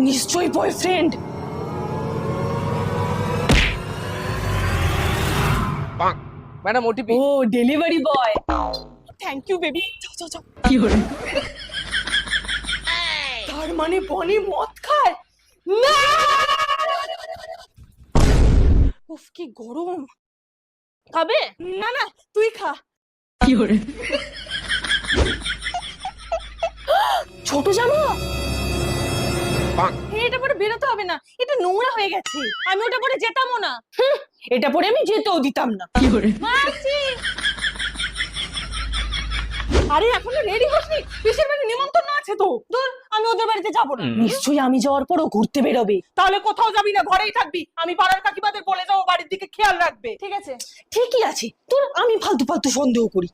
নিশ্চয়ই boyfriend. Madam OTP. ও delivery boy. Thank you baby. যাও যাও যাও। কি hore তার মানে বনি মদ খায় না? উফ কি গরম। খাবে? না না তুই খা। কি hore ছোট জামা। এটা পরে বেরোতে হবে না, এটা নোংরা হয়ে গেছে, আমি ওটা পরে যেতামও না। এটা পরে আমি যেতেও দিতাম না। কি hore মাসি আরে এখনো রেডি হসনি? পিসের বাড়ি নিমন্ত্রণ আছে তো। দূর, আমি ওদের বাড়িতে যাব না। নিশ্চয়ই আমি যাওয়ার পরও ঘুরতে বেরোবে। তাহলে কোথাও যাবি না, ঘরেই থাকবি। আমি পাড়ার কাকিমাদের বলে যাবো বাড়ির দিকে খেয়াল রাখবে। ঠিক আছে? ঠিকই আছে, তোর আমি ফালতু ফালতু সন্দেহ করি।